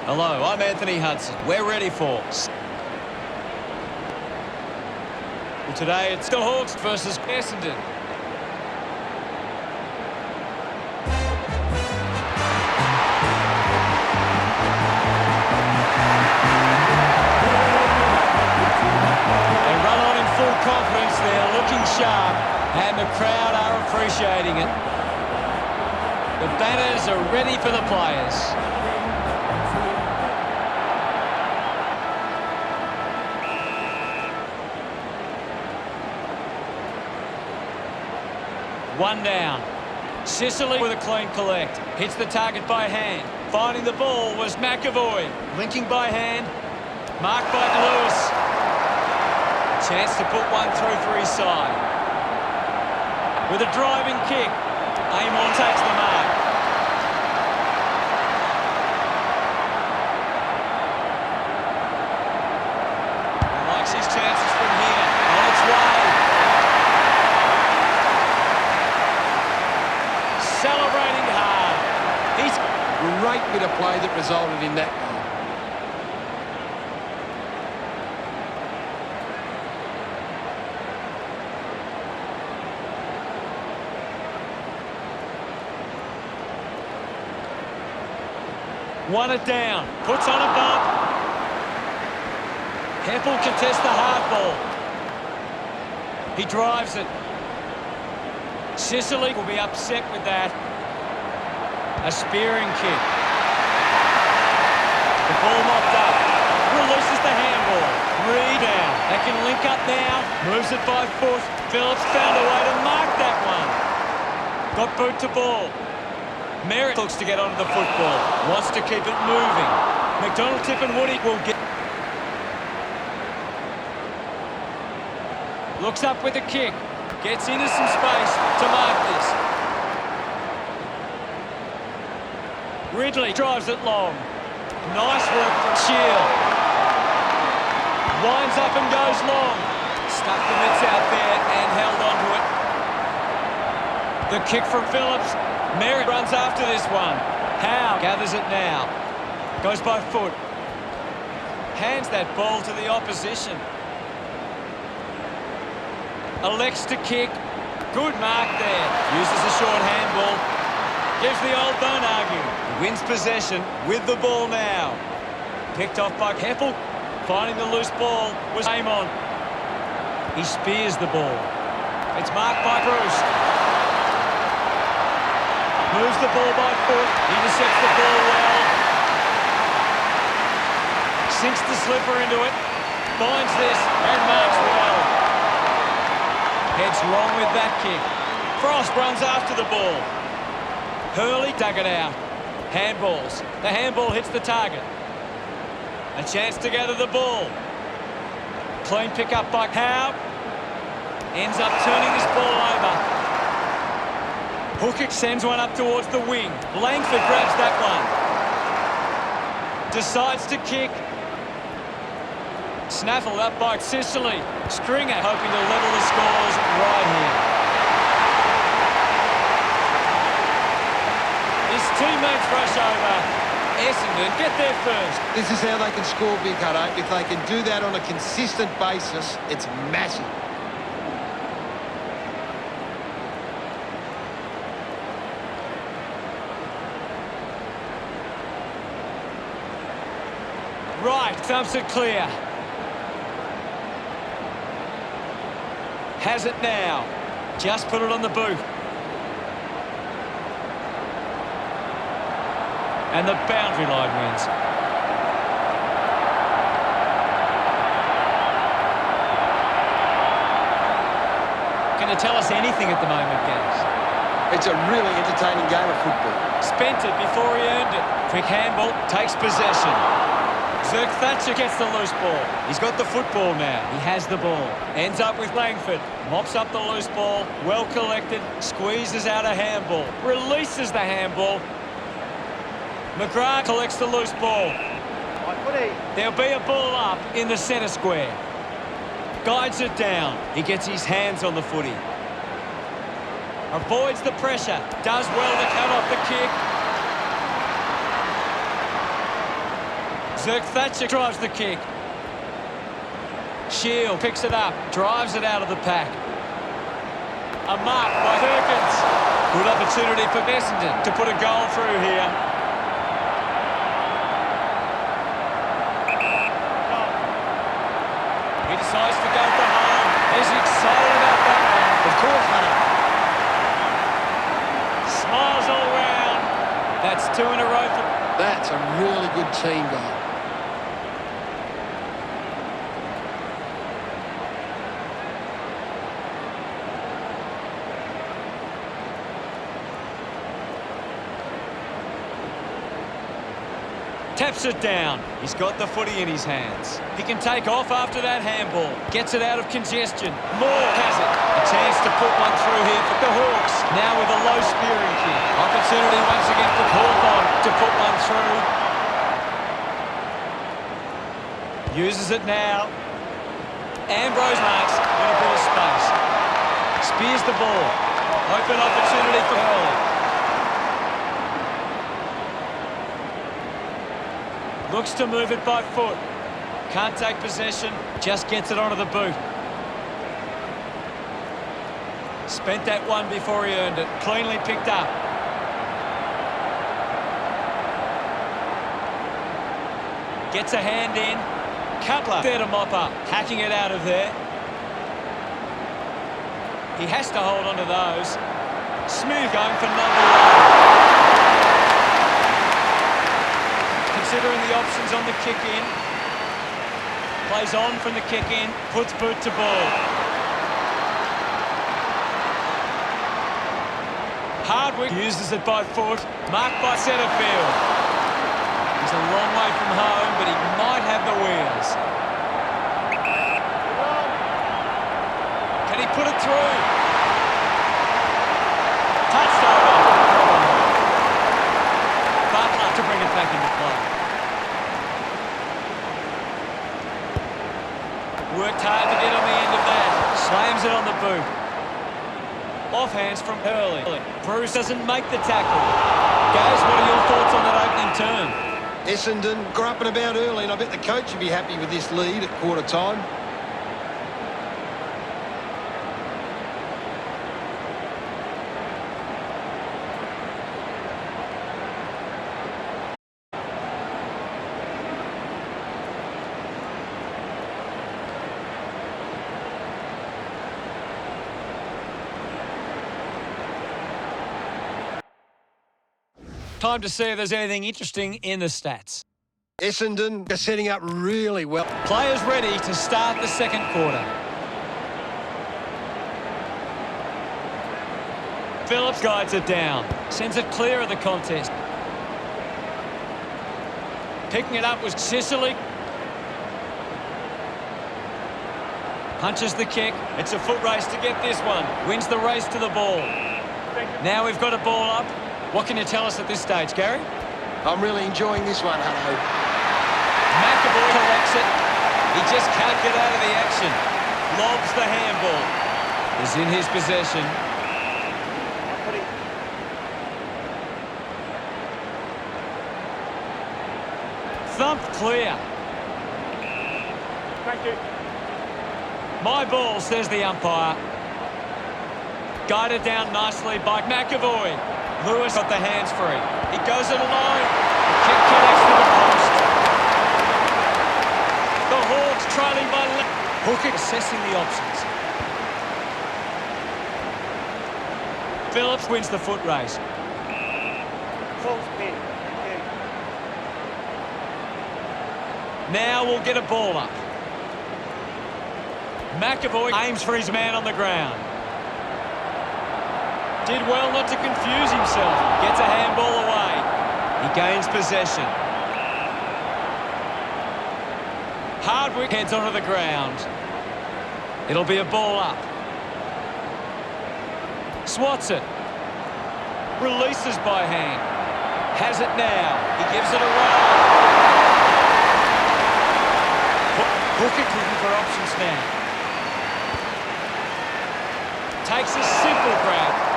Hello, I'm Anthony Hudson. We're ready for... Well, today it's the Hawks versus Essendon. They run on in full confidence. They're looking sharp, and the crowd are appreciating it. The banners are ready for the players. One down. Sicily with a clean collect. Hits the target by hand. Finding the ball was McAvoy. Linking by hand. Marked by Lewis. Chance to put one through for his side. With a driving kick. Amon takes the mark. He likes his chances from here. On its way. Celebrating hard. He's Great bit of play that resulted in that. won it down. Puts on a bump. Heppel contests the hard ball. He drives it. Sicily will be upset with that. A spearing kick. The ball mopped up. Releases the handball. Down. They can link up now. Moves it by foot. Phillips found a way to mark that one. Got boot to ball. Merritt looks to get onto the football. Wants to keep it moving. McDonald, Tip and Woody will get... Looks up with a kick. Gets into some space to mark this. Ridley drives it long. Nice work from Shield. Winds up and goes long. Stuck the mitts out there and held onto it. The kick from Phillips. Merritt runs after this one. Howe gathers it now. Goes by foot. Hands that ball to the opposition. Elects to kick. Good mark there. Uses a short handball. Gives the old don't argue. Wins possession with the ball now. Picked off by Heppel. Finding the loose ball was Amon. He spears the ball. It's marked by Bruce. Moves the ball by foot. Intercepts the ball well. Sinks the slipper into it. Finds this and marks well. Heads long with that kick. Frost runs after the ball. Hurley dug it out. Handballs. The handball hits the target. A chance to gather the ball. Clean pick up by Howe. Ends up turning this ball over. Hooker sends one up towards the wing. Langford grabs that one. Decides to kick. Snaffled up by Sicily. Stringer hoping to level the scores right here. His teammates rush over. Essendon get there first. This is how they can score big, Hutto. If they can do that on a consistent basis, it's massive. Right, thumps it clear. Has it now. Just put it on the boot. And the boundary line wins. Can you tell us anything at the moment, Gaz? It's a really entertaining game of football. Spent it before he earned it. Quick handball, takes possession. Zirk Thatcher gets the loose ball. He's got the football now. He has the ball. Ends up with Langford. Mops up the loose ball. Well collected. Squeezes out a handball. Releases the handball. McGrath collects the loose ball. There'll be a ball up in the centre square. Guides it down. He gets his hands on the footy. Avoids the pressure. Does well to cut off the kick. Thatcher drives the kick. Shield picks it up, drives it out of the pack. A mark by Perkins. Good opportunity for Essendon to put a goal through here. He decides to go for home. He's excited about that one. Of course, Hunter. Smiles all round. That's 2 in a row for... That's a really good team goal. Taps it down. He's got the footy in his hands. He can take off after that handball. Gets it out of congestion. Moore has it. A chance to put one through here for the Hawks. Now with a low spearing kick. Opportunity once again for Hawthorn to put one through. Uses it now. Ambrose marks in a bit of space. Spears the ball. Open opportunity for Hurley. Looks to move it by foot. Can't take possession. Just gets it onto the boot. Spent that one before he earned it. Cleanly picked up. Gets a hand in. Cutler there to mop up. Hacking it out of there. He has to hold on to those. Smooth going for number 1. Considering the options on the kick-in. Plays on from the kick-in. Puts boot to ball. Hardwick uses it by foot. Marked by centre field. He's a long way from home, but he might have the wheels. Can he put it through? Touched over. Butler to bring it back into play. Worked hard to get on the end of that. Slams it on the boot. Offhands from Hurley. Bruce doesn't make the tackle. Guys, what are your thoughts on that opening turn? Essendon grumping about early, and I bet the coach would be happy with this lead at quarter time. Time to see if there's anything interesting in the stats. Essendon are setting up really well. Players ready to start the second quarter. Phillips guides it down. Sends it clear of the contest. Picking it up was Sicily. Punches the kick. It's a foot race to get this one. Wins the race to the ball. Now we've got a ball up. What can you tell us at this stage, Gary? I'm really enjoying this one, Hutto. McAvoy collects it. He just can't get out of the action. Lobs the handball. Is in his possession. Thumped clear. Thank you. My ball, says the umpire. Guided down nicely by McAvoy. Lewis got the hands free. He goes it alone. The kick connects to the post. The Hawks trailing by left. Hooker assessing the options. Phillips wins the foot race. False pin. Now we'll get a ball up. McAvoy aims for his man on the ground. Did well not to confuse himself. Gets a handball away. He gains possession. Hardwick heads onto the ground. It'll be a ball up. Swats it. Releases by hand. Has it now. He gives it a roll. Hooker looking for options now. Takes a simple grab.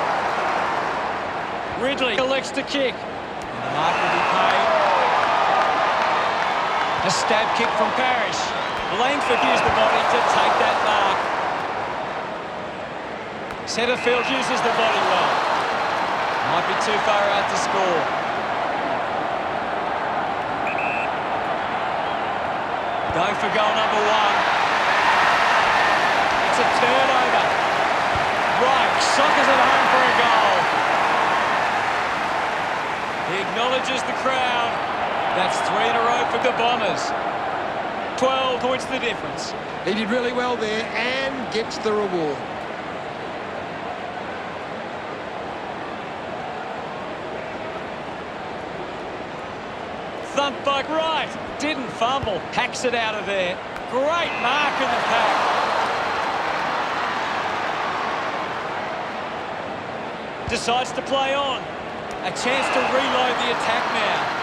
Ridley collects the kick. And the mark will be paid. A stab kick from Parrish. Langford used the body to take that mark. Setterfield uses the body well. Might be too far out to score. Going for goal number 1. It's a turnover. Right, soccers it home for a goal. He acknowledges the crowd. That's 3 in a row for the Bombers. 12 points the difference. He did really well there and gets the reward. Thump by right. Didn't fumble. Hacks it out of there. Great mark in the pack. Decides to play on. A chance to reload the attack now.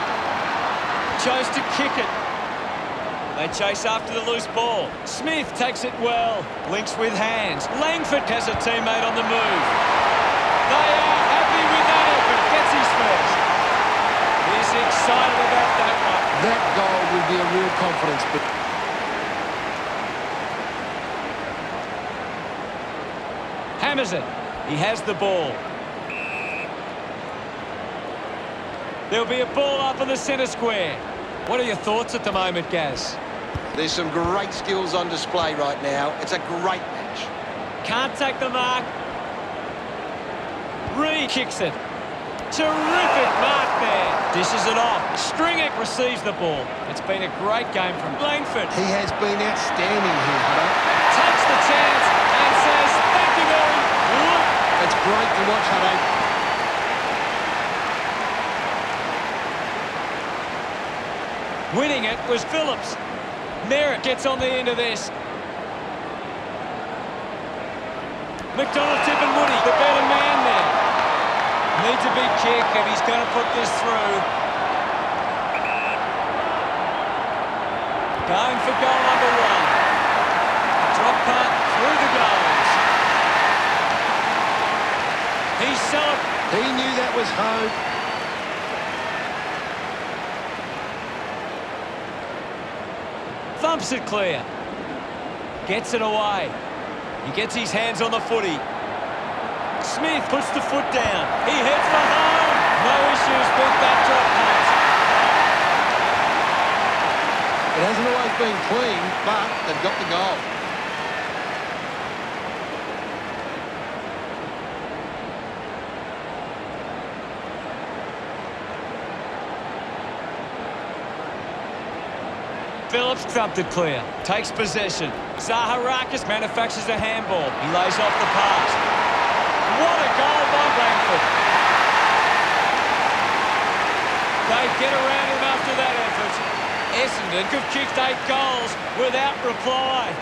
Chose to kick it. They chase after the loose ball. Smith takes it well. Links with hands. Langford has a teammate on the move. They are happy with that effort. Gets his first. He's excited about that one. That goal will be a real confidence boost. Hammers it. He has the ball. There'll be a ball up in the centre square. What are your thoughts at the moment, Gaz? There's some great skills on display right now. It's a great match. Can't take the mark. Re-kicks it. Terrific mark there. Dishes it off. Stringer receives the ball. It's been a great game from Langford. He has been outstanding here, Hutto. Takes the chance and says, thank you very much. It's great to watch, Hutto. Winning it was Phillips. Merritt gets on the end of this. McDonald tipping Woody, the better man there. Needs a big kick if he's going to put this through. Going for goal number 1. Drop punt through the goals. He's celebrating. He knew that was home. Thumps it clear. Gets it away. He gets his hands on the footy. Smith puts the foot down. He heads for home. No issues with that drop punt. It hasn't always been clean, but they've got the goal. Phillips thumped it clear. Takes possession. Zaharakis manufactures a handball. He lays off the pass. What a goal by Langford. They get around him after that effort. Essendon have kicked 8 goals without reply.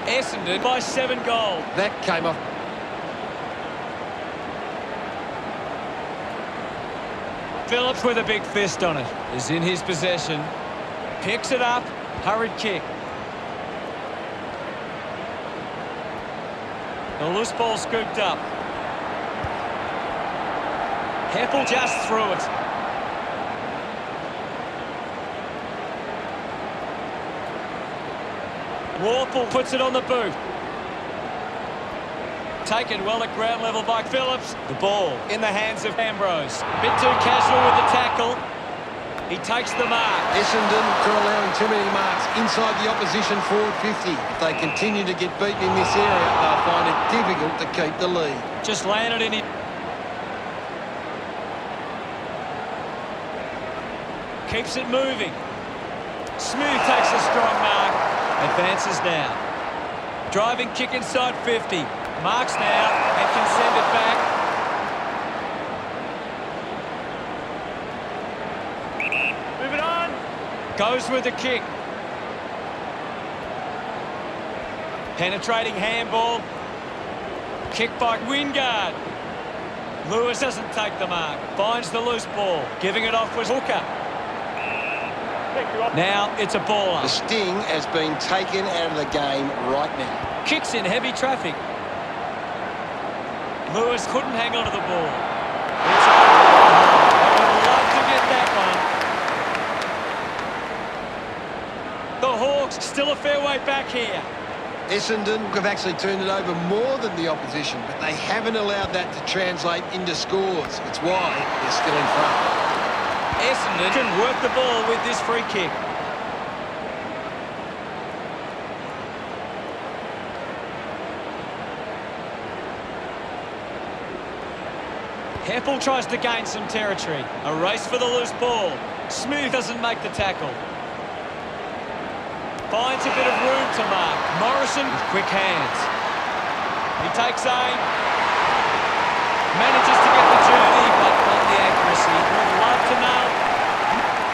Essendon by 7 goals. That came off. Phillips with a big fist on it. Is in his possession. Picks it up. Hurried kick. The loose ball scooped up. Heppel just threw it. Warple puts it on the boot. Taken well at ground level by Phillips. The ball in the hands of Ambrose. Bit too casual with the tackle. He takes the mark. Essendon are allowing too many marks inside the opposition forward 50. If they continue to get beaten in this area, they'll find it difficult to keep the lead. Just landed in it. Keeps it moving. Smooth takes a strong mark. Advances now. Driving kick inside 50. Marks now and can send it back. Goes with the kick. Penetrating handball. Kick by Wingard. Lewis doesn't take the mark. Finds the loose ball. Giving it off was Hooker. Now it's a baller. The sting has been taken out of the game right now. Kicks in heavy traffic. Lewis couldn't hang on to the ball. It's over. They would love to get that one. Hawks still a fair way back here. Essendon have actually turned it over more than the opposition, but they haven't allowed that to translate into scores. It's why they're still in front. Essendon can work the ball with this free kick. Heppel tries to gain some territory. A race for the loose ball. Smooth doesn't make the tackle. Finds a bit of room to mark. Morrison with quick hands. He takes aim. Manages to get the journey, but not the accuracy. Would love to know.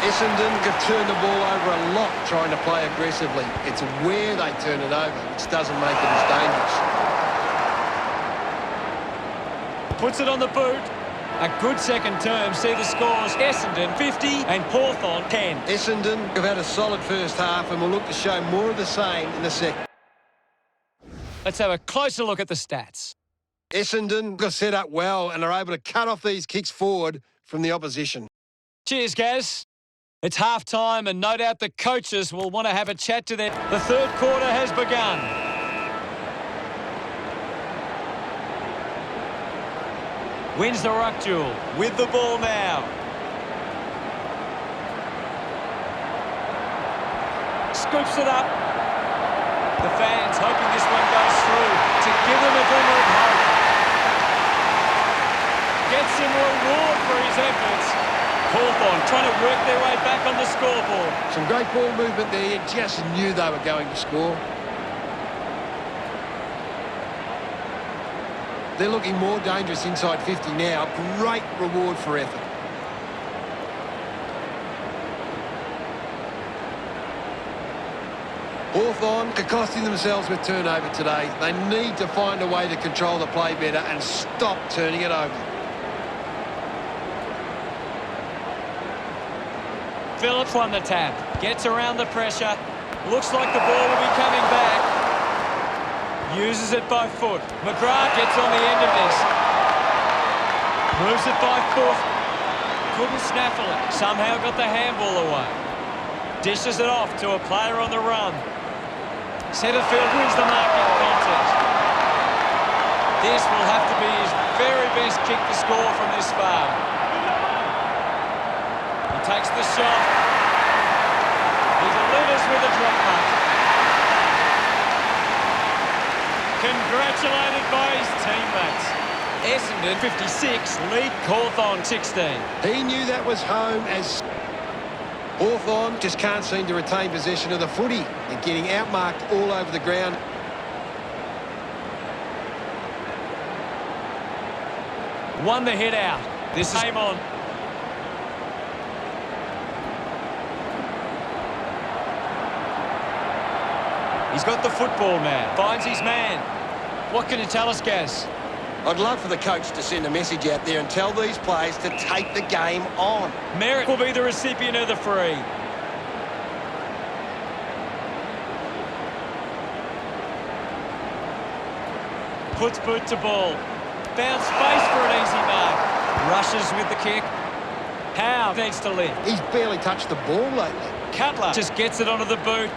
Essendon have turned the ball over a lot trying to play aggressively. It's where they turn it over, which doesn't make it as dangerous. Puts it on the boot. A good second term. See the scores. Essendon 50 and Hawthorn 10. Essendon have had a solid first half and will look to show more of the same in the second. Let's have a closer look at the stats. Essendon got set up well and are able to cut off these kicks forward from the opposition. Cheers, Gaz. It's half-time and no doubt the coaches will want to have a chat to them. The third quarter has begun. Wins the ruck duel with the ball now. Scoops it up. The fans hoping this one goes through to give them a glimmer of hope. Gets some reward for his efforts. Hawthorn trying to work their way back on the scoreboard. Some great ball movement there. You just knew they were going to score. They're looking more dangerous inside 50 now. Great reward for effort. Hawthorn are costing themselves with turnover today. They need to find a way to control the play better and stop turning it over. Phillips won the tap. Gets around the pressure. Looks like the ball will be coming back. Uses it by foot. McGrath gets on the end of this. Moves it by foot. Couldn't snaffle it. Somehow got the handball away. Dishes it off to a player on the run. Centrefield wins the marking contest. This will have to be his very best kick to score from this far. He takes the shot. He delivers with a drop mark. Congratulated by his teammates. Essendon 56, lead Hawthorn 16. He knew that was home as Hawthorn just can't seem to retain possession of the footy. They're getting outmarked all over the ground. Won the hit out. This is game on. He's got the football now. Finds his man. What can you tell us, Gaz? I'd love for the coach to send a message out there and tell these players to take the game on. Merritt will be the recipient of the free. Puts boot to ball. Found space for an easy mark. Rushes with the kick. Howe needs to lift. He's barely touched the ball lately. Cutler just gets it onto the boot.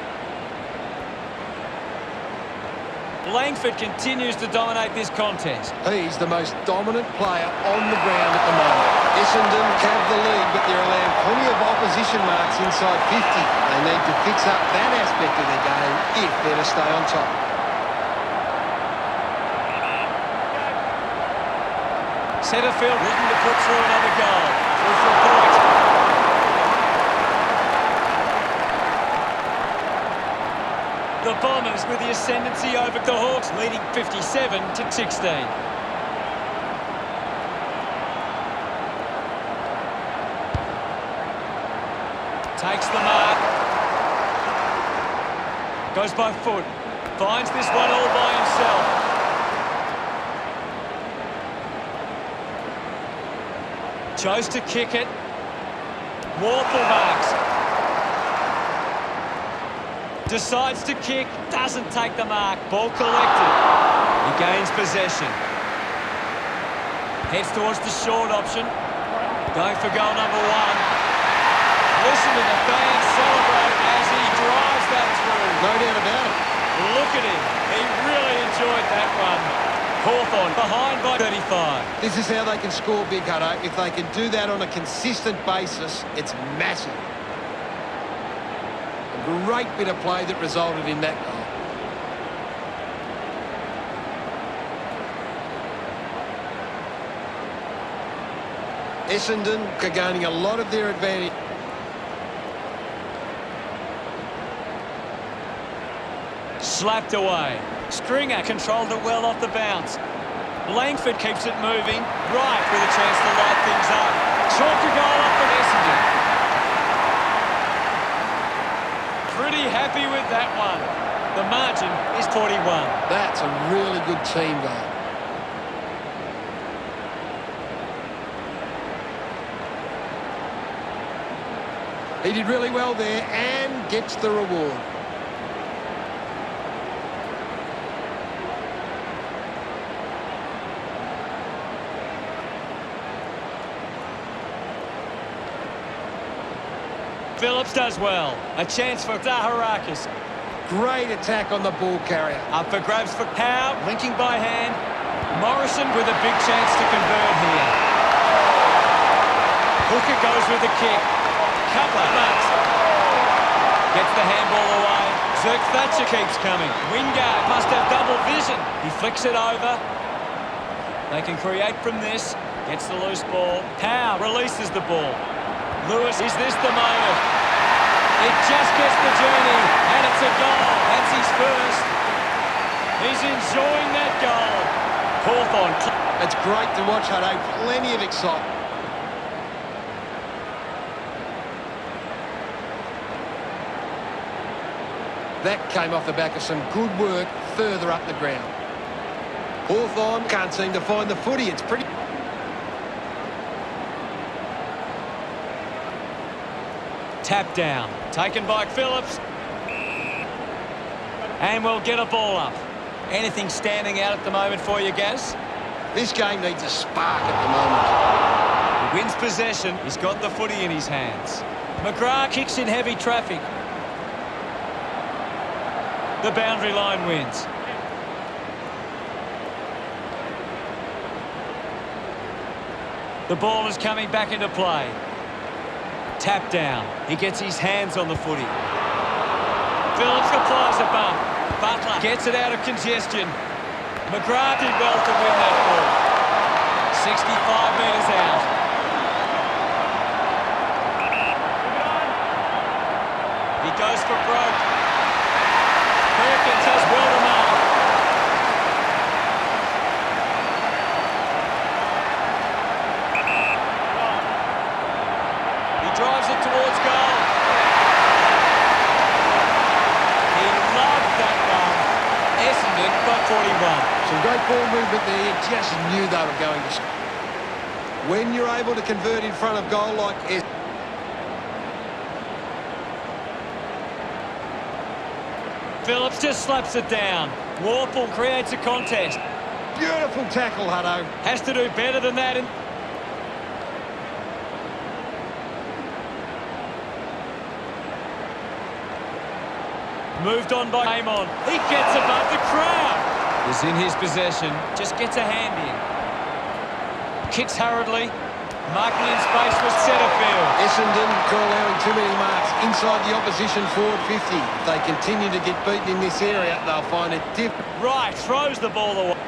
Langford continues to dominate this contest. He's the most dominant player on the ground at the moment. Essendon have the lead, but they're allowing plenty of opposition marks inside 50. They need to fix up that aspect of their game if they're to stay on top. Centrefield looking to put through another goal. Through for a point. The Bombers with the ascendancy over the Hawks, leading 57 to 16. Takes the mark. Goes by foot. Finds this one all by himself. Chose to kick it. Warple marks. Decides to kick, doesn't take the mark. Ball collected. He gains possession. Heads towards the short option. Going for goal number one. Listen to the fans celebrate as he drives that through. Hawthorn behind by 35. This is how they can score big, Hutto. If they can do that on a consistent basis, it's massive. A great bit of play that resulted in that goal. Essendon are gaining a lot of their advantage. Slapped away. Stringer controlled it well off the bounce. Langford keeps it moving. Right with a chance to light things up. Chalk a goal up for Essendon. Pretty happy with that one. The margin is 41. That's a really good team goal. He did really well there and gets the reward. Phillips does well. A chance for Zaharakis. Great attack on the ball carrier. Up for grabs for Howe. Linking by hand. Morrison with a big chance to convert here. Hooker goes with the kick. Cutler marks. Gets the handball away. Zirk Thatcher keeps coming. Wingard must have double vision. He flicks it over. They can create from this. Gets the loose ball. Howe releases the ball. Lewis, is this the moment? It just gets the journey, and it's a goal. That's his first. He's enjoying that goal. Hawthorn. It's great to watch, Hutto. Plenty of excitement. That came off the back of some good work further up the ground. Hawthorn can't seem to find the footy. It's pretty... Tap down. Taken by Phillips. And we'll get a ball up. Anything standing out at the moment for you, Gaz? This game needs a spark at He wins possession. He's got the footy in his hands. McGrath kicks in heavy traffic. The boundary line wins. The ball is coming back into play. Tap down. He gets his hands on the footy. Phillips applies a bump. Butler gets it out of congestion. McGrath did well to win that ball. 65 metres out. He goes for broke. Perkins has well to mark. Drives it towards goal. He loved that run. Essendon got 41. Some great ball movement there. You just knew they were going to score. When you're able to convert in front of goal like Essendon. Phillips just slaps it down. Warple creates a contest. Beautiful tackle, Hutto. Has to do better than that. Moved on by Amon. He gets above the crowd. Is in his possession. Just gets a hand in. Kicks hurriedly. Marking in space was centre field. Essendon are allowing too many marks inside the opposition forward 50. If they continue to get beaten in this area, they'll find it difficult. Right, throws the ball away.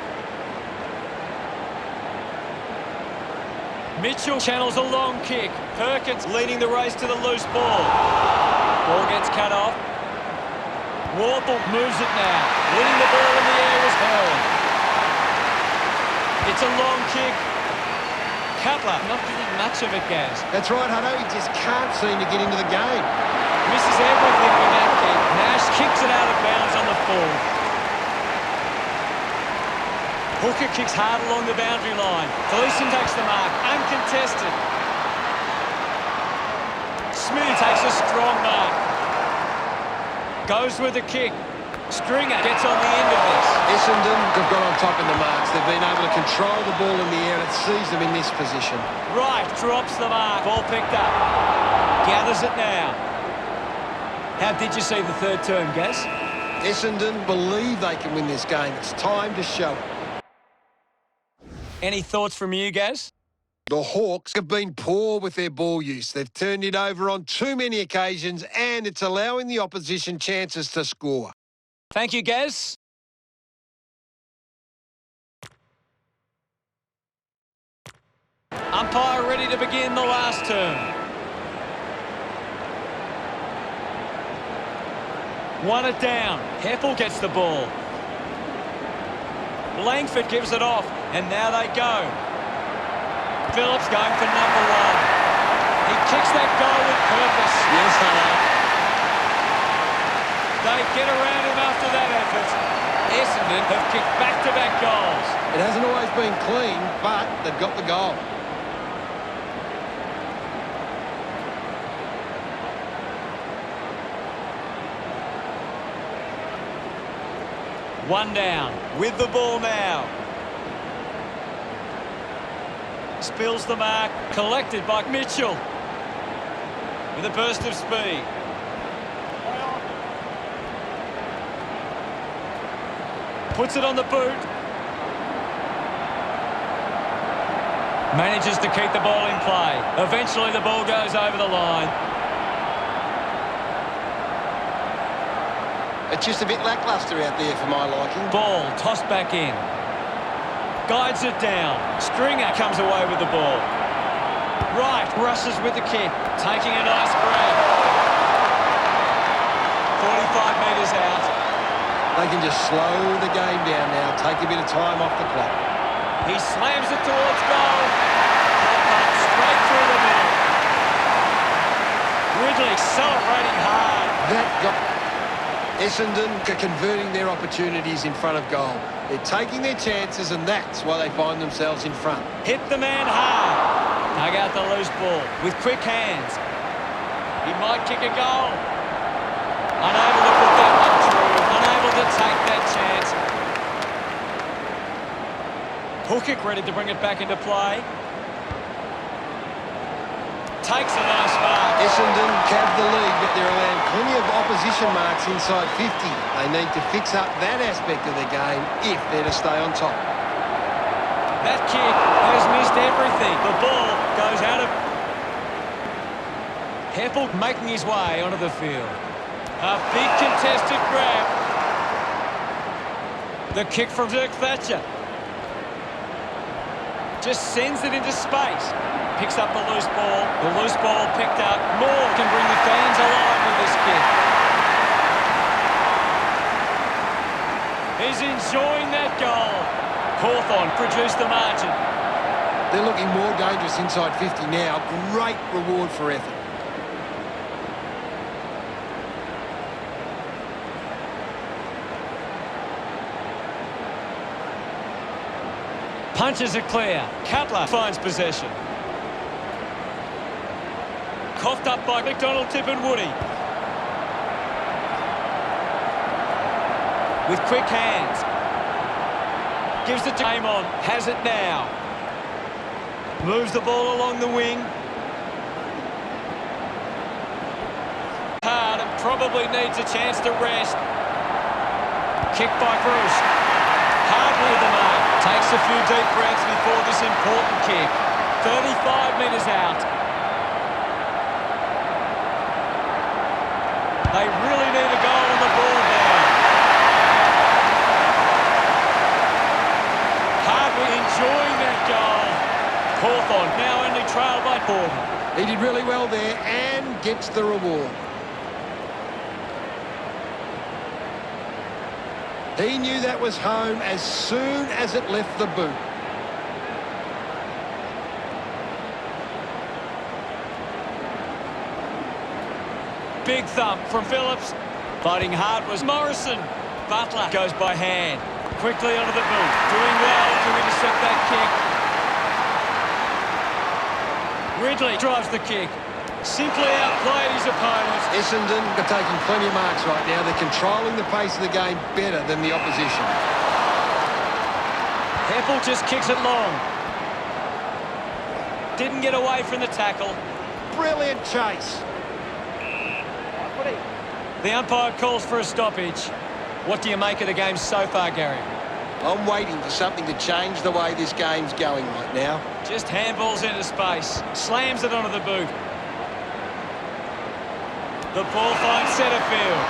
Mitchell channels a long kick. Perkins leading the race to the loose ball. Ball gets cut off. Warple moves it now. Winning the ball in the air was held. It's a long kick. Cutler not getting much of it, Gaz. That's right, Hutto. He just can't seem to get into the game. Misses everything with that kick. Nash kicks it out of bounds on the full. Hooker kicks hard along the boundary line. Gleeson takes the mark. Uncontested. Smithy takes a strong mark. Goes with a kick. Stringer gets on the end of this. Essendon have got on top in the marks. They've been able to control the ball in the air and it sees them in this position. Right, drops the mark. Ball picked up. Gathers it now. How did you see the third term, Gaz? Essendon believe they can win this game. It's time to show it. Any thoughts from you, Gaz? The Hawks have been poor with their ball use. They've turned it over on too many occasions, and it's allowing the opposition chances to score. Thank you, Gaz. Umpire ready to begin the last term. Won it down. Heppel gets the ball. Langford gives it off, and now they go. Phillips going for number one. He kicks that goal with purpose. Yes, hello. They get around him after that effort. Essendon have kicked back-to-back goals. It hasn't always been clean, but they've got the goal. One down, with the ball now. Spills the mark, collected by Mitchell. With a burst of speed. Puts it on the boot. Manages to keep the ball in play. Eventually the ball goes over the line. It's just a bit lacklustre out there for my liking. Ball tossed back in. Guides it down. Stringer comes away with the ball. Wright rushes with the kick, taking a nice grab. 45 metres out. They can just slow the game down now, take a bit of time off the clock. He slams it towards goal. Up straight through the middle. Ridley celebrating hard. That got Essendon are converting their opportunities in front of goal. They're taking their chances, and that's why they find themselves in front. Hit the man hard. Dug out the loose ball with quick hands. He might kick a goal. Unable to put that one through. Unable to take that chance. Hookick ready to bring it back into play. Takes a nice mark. Essendon have the lead, but they're allowing plenty of opposition marks inside 50. They need to fix up that aspect of the game if they're to stay on top. That kick has missed everything. The ball goes out of... Heppel making his way onto the field. A big contested grab. The kick from Dirk Thatcher. Just sends it into space. Picks up the loose ball. The loose ball picked up. Moore can bring the fans alive with this kick. He's enjoying that goal. Hawthorn produced the margin. They're looking more dangerous inside 50 now. Great reward for effort. Punches it clear. Cutler finds possession. Coughed up by McDonald, Tip and Woody. With quick hands. Gives it to Amon. Has it now. Moves the ball along the wing. Hard and probably needs a chance to rest. Kick by Bruce. Hardly the mark. Takes a few deep breaths before this important kick. 35 metres out. They really need a goal on the board now. Hardly enjoying that goal. Hawthorn now only trailed by 4. He did really well there and gets the reward. He knew that was home as soon as it left the boot. Big thump from Phillips. Fighting hard was Morrison. Butler goes by hand. Quickly onto the boot. Doing well to intercept that kick. Ridley drives the kick. Simply outplayed his opponent. Essendon are taking plenty of marks right now. They're controlling the pace of the game better than the opposition. Heppel just kicks it long. Didn't get away from the tackle. Brilliant chase. The umpire calls for a stoppage. What do you make of the game so far, Gary? I'm waiting for something to change the way this game's going right now. Just handballs into space. Slams it onto the boot. The ball finds centre field.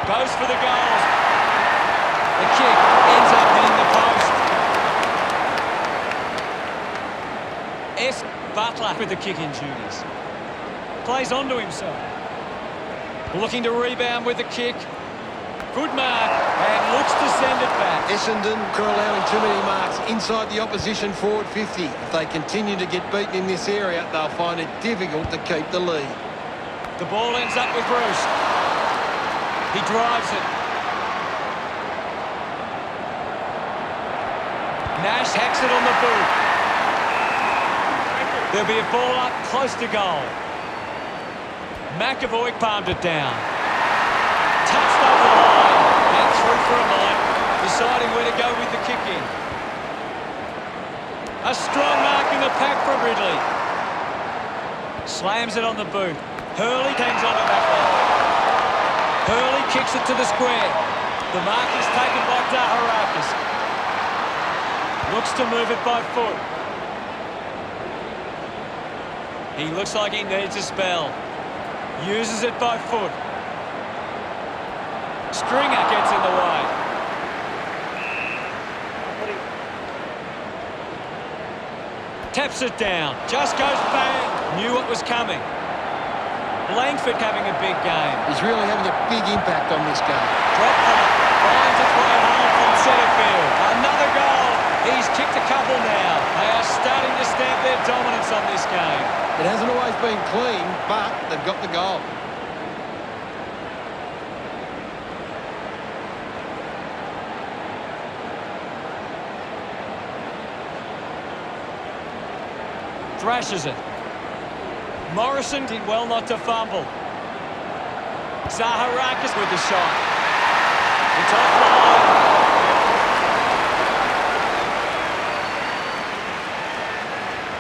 Goes for the goals. The kick ends up hitting the post. Butler with the kicking duties. Plays onto himself. Looking to rebound with the kick. Good mark, and looks to send it back. Essendon are allowing too many marks inside the opposition forward 50. If they continue to get beaten in this area, they'll find it difficult to keep the lead. The ball ends up with Roos. He drives it. Nash hacks it on the boot. There'll be a ball up close to goal. McAvoy palmed it down. Touched over the line and through for a moment, deciding where to go with the kick in. A strong mark in the pack from Ridley. Slams it on the boot. Hurley hangs onto that one. Hurley kicks it to the square. The mark is taken by Zaharakis. Looks to move it by foot. He looks like he needs a spell. Uses it by foot. Stringer gets in the way. Taps it down. Just goes bang. Knew what was coming. Langford having a big game. He's really having a big impact on this game. Drop punt. Finds its way home from centre field. Another goal. He's kicked a couple now. They are starting to stamp their dominance on this game. It hasn't always been clean, but they've got the goal. Thrashes it. Morrison did well not to fumble. Zaharakis with the shot. It's offline.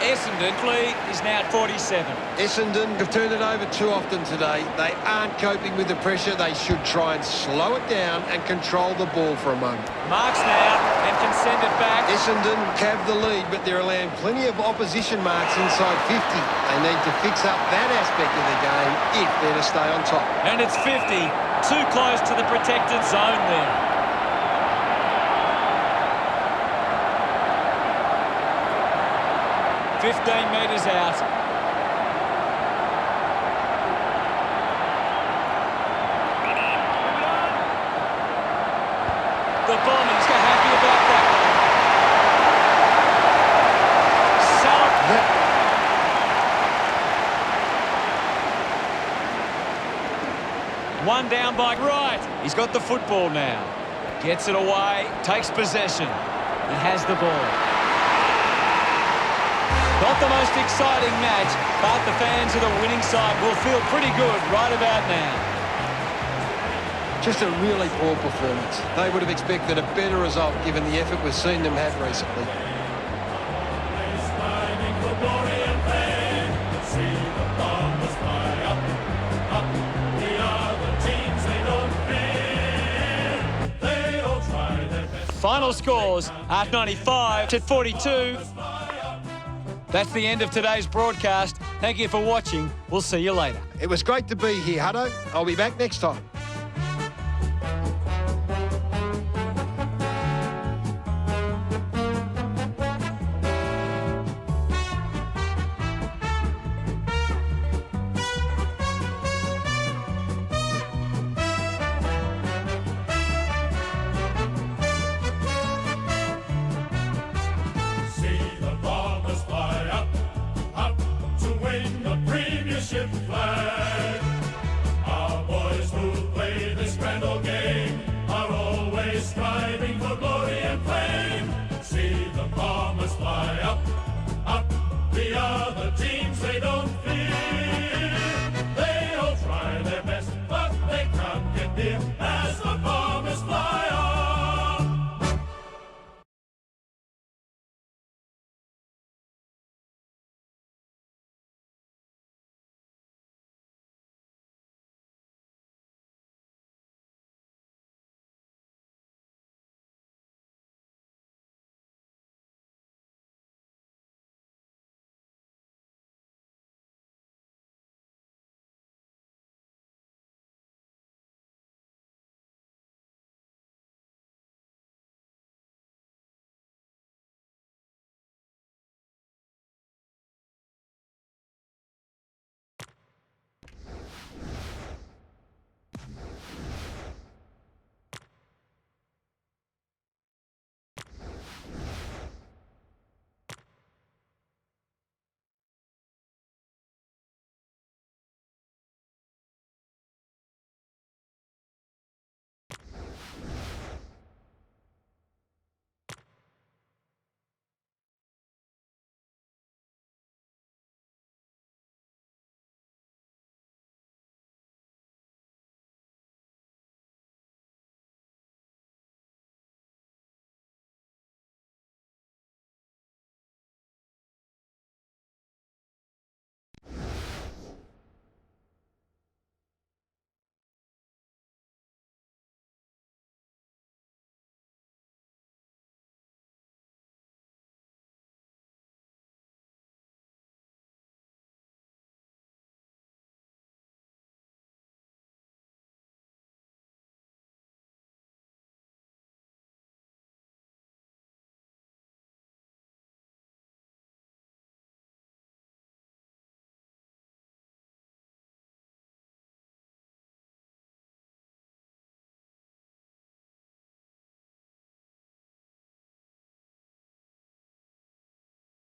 Essendon lead is now 47. Essendon have turned it over too often today. They aren't coping with the pressure. They should try and slow it down and control the ball for a moment. Marks now and can send it back. Essendon have the lead, but they're allowing plenty of opposition marks inside 50. They need to fix up that aspect of the game if they're to stay on top. And it's 50. Too close to the protected zone there. 15 metres out. The Bombies are happy about that one. One down by right. He's got the football now. Gets it away, takes possession, and has the ball. Not the most exciting match, but the fans of the winning side will feel pretty good right about now. Just a really poor performance. They would have expected a better result given the effort we've seen them have recently. Final scores at 95-42. That's the end of today's broadcast. Thank you for watching. We'll see you later. It was great to be here, Hutto. I'll be back next time.